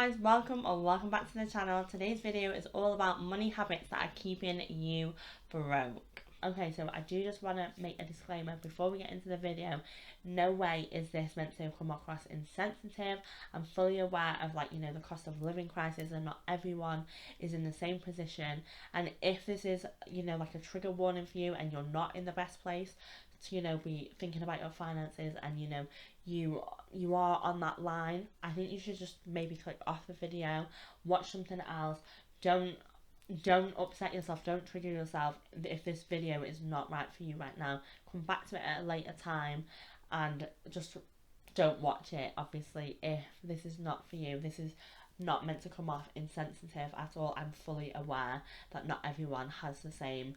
guys, welcome back to the channel. Today's video is all about money habits that are keeping you broke. Okay, so I do just want to make a disclaimer before we get into the video. No way is this meant to come across insensitive. I'm fully aware of the cost of living crisis, and not everyone is in the same position. And if this is, like a trigger warning for you and you're not in the best place to, be thinking about your finances, and you are on that line, I think you should just maybe click off the video, watch something else. Don't upset yourself, don't trigger yourself if this video is not right for you right now. Come back to it at a later time and just don't watch it, obviously, if this is not for you. This is not meant to come off insensitive at all. I'm fully aware that not everyone has the same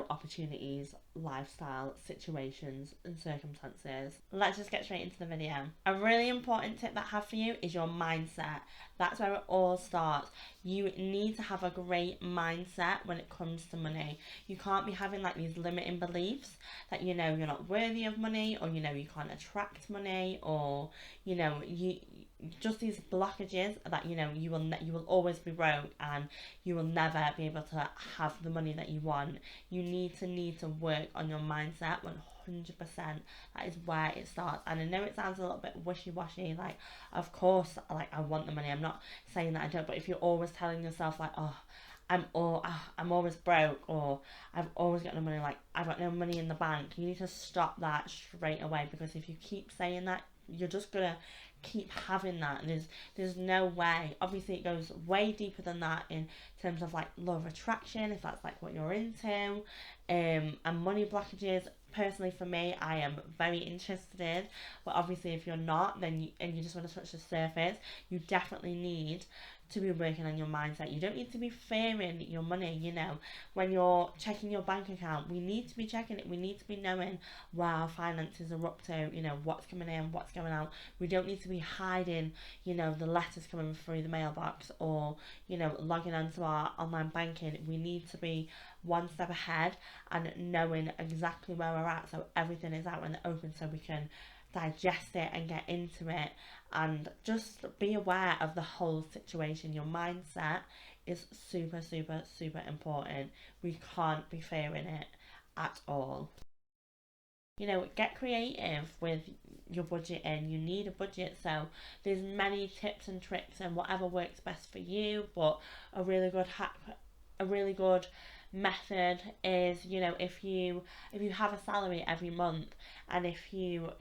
opportunities, lifestyle, situations, and circumstances. Let's just get straight into the video. A really important tip that I have for you is your mindset. That's where it all starts. You need to have a great mindset when it comes to money. You can't be having these limiting beliefs that you're not worthy of money, or you can't attract money, or you just these blockages that you will always be broke and you will never be able to have the money that you want. You need to work on your mindset 100%. That is where it starts. And I know it sounds a little bit wishy-washy, of course I want the money, I'm not saying that I don't, but if you're always telling yourself I'm always broke, or I've always got no money, I've got no money in the bank, you need to stop that straight away, because if you keep saying that, you're just gonna keep having that. There's no way. Obviously it goes way deeper than that in terms of law of attraction, if that's what you're into, and money blockages. Personally, for me, I am very interested, but obviously if you're not, then you just want to touch the surface, you definitely need to be working on your mindset. You don't need to be fearing your money. When you're checking your bank account, we need to be checking it. We need to be knowing where our finances are up to, what's coming in, what's going out. We don't need to be hiding, the letters coming through the mailbox, or, logging onto our online banking. We need to be one step ahead and knowing exactly where we're at, so everything is out in the open, so we can digest it and get into it, and just be aware of the whole situation. Your mindset is super important. We can't be fearing it at all. Get creative with your budgeting. You need a budget, so there's many tips and tricks and whatever works best for you, but a really good hack, a really good method is, if you have a salary every month, and if you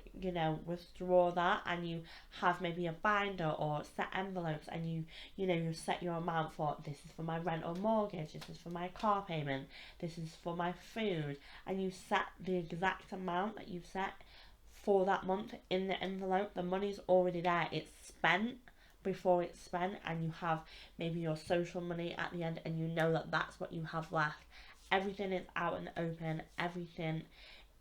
withdraw that, and you have maybe a binder or set envelopes, and you set your amount for, this is for my rent or mortgage, this is for my car payment, this is for my food, and you set the exact amount that you've set for that month in the envelope. The money's already there, it's spent before it's spent, and you have maybe your social money at the end, and that that's what you have left. Everything is out in the open, everything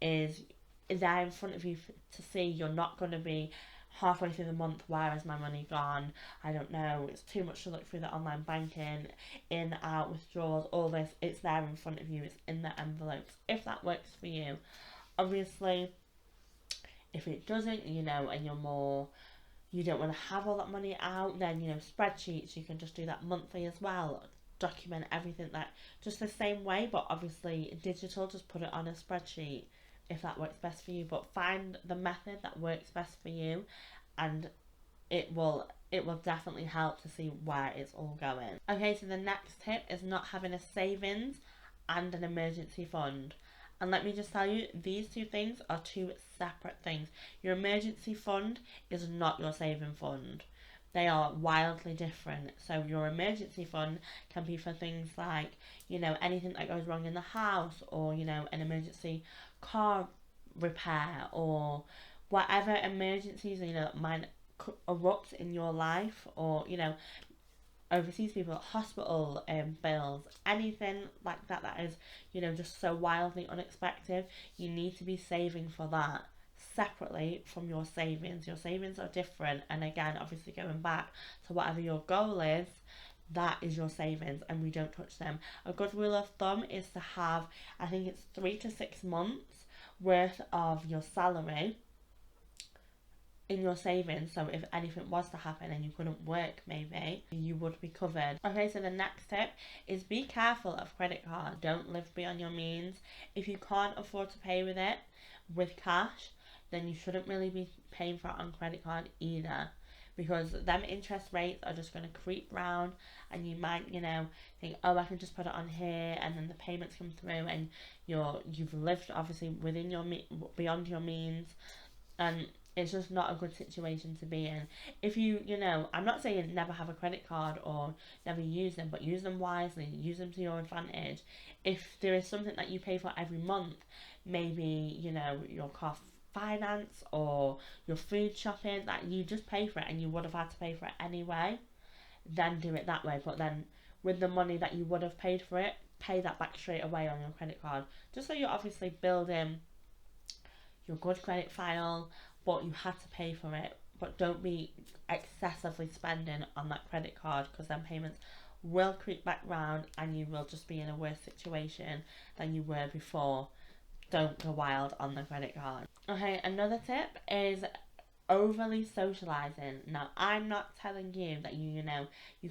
is there in front of you to see. You're not going to be halfway through the month, where is my money gone, I don't know, it's too much to look through the online banking, in, out, withdrawals, all this. It's there in front of you, it's in the envelopes, if that works for you. Obviously if it doesn't, and you don't want to have all that money out, then spreadsheets, you can just do that monthly as well. Document everything just the same way, but obviously digital. Just put it on a spreadsheet if that works best for you, but find the method that works best for you, and it will definitely help to see where it's all going. Okay, so the next tip is not having a savings and an emergency fund. And let me just tell you, these two things are two separate things. Your emergency fund is not your saving fund. They are wildly different. So your emergency fund can be for things like, anything that goes wrong in the house, or, an emergency car repair, or whatever emergencies, that might erupt in your life, or, overseas people, hospital bills, anything like that that is just so wildly unexpected. You need to be saving for that separately from your savings. Your savings are different, and again, obviously going back to whatever your goal is, that is your savings, and we don't touch them. A good rule of thumb is to have, I think it's 3 to 6 months worth of your salary in your savings, so if anything was to happen and you couldn't work, maybe you would be covered. Okay, so the next tip is be careful of credit cards. Don't live beyond your means. If you can't afford to pay with it with cash, then you shouldn't really be paying for it on credit card either, because them interest rates are just going to creep round, and you might, think, oh, I can just put it on here, and then the payments come through, and you've lived obviously within your beyond your means, and it's just not a good situation to be in. If I'm not saying never have a credit card or never use them, but use them wisely, use them to your advantage. If there is something that you pay for every month, maybe, your car finance or your food shopping, that you just pay for it and you would have had to pay for it anyway, then do it that way. But then with the money that you would have paid for it, pay that back straight away on your credit card. Just so you're obviously building your good credit file, but you had to pay for it. But don't be excessively spending on that credit card, because then payments will creep back round and you will just be in a worse situation than you were before. Don't go wild on the credit card. Okay, another tip is overly socializing. Now, I'm not telling you that you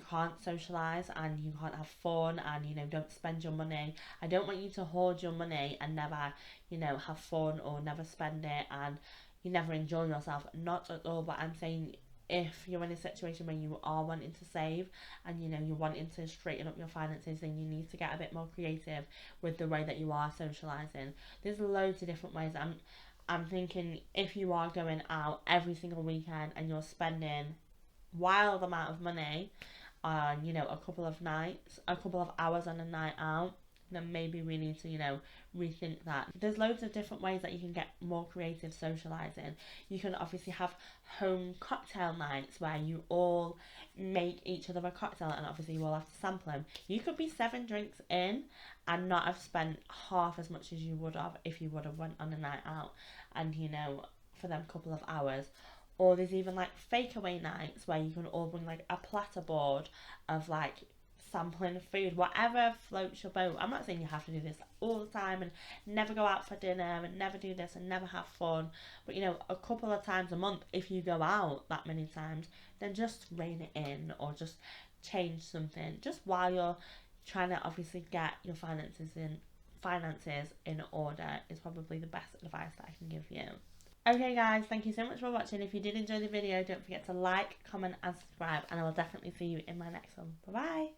can't socialize and you can't have fun and don't spend your money. I don't want you to hoard your money and never have fun or never spend it and you never enjoy yourself. Not at all. But I'm saying, if you're in a situation where you are wanting to save and you're wanting to straighten up your finances, then you need to get a bit more creative with the way that you are socializing. There's loads of different ways. I'm thinking, if you are going out every single weekend and you're spending wild amount of money on, a couple of nights, a couple of hours on a night out, then maybe we need to, rethink that. There's loads of different ways that you can get more creative socializing. You can obviously have home cocktail nights where you all make each other a cocktail and obviously you all have to sample them. You could be 7 drinks in and not have spent half as much as you would have if you would have went on a night out and for them couple of hours. Or there's even like fake away nights where you can all bring like a platter board of like sampling food, whatever floats your boat. I'm not saying you have to do this all the time and never go out for dinner and never do this and never have fun, but a couple of times a month, if you go out that many times, then just rein it in or just change something just while you're trying to obviously get your finances in order, is probably the best advice that I can give you. Okay guys, thank you so much for watching. If you did enjoy the video, don't forget to like, comment and subscribe, and I will definitely see you in my next one. Bye bye.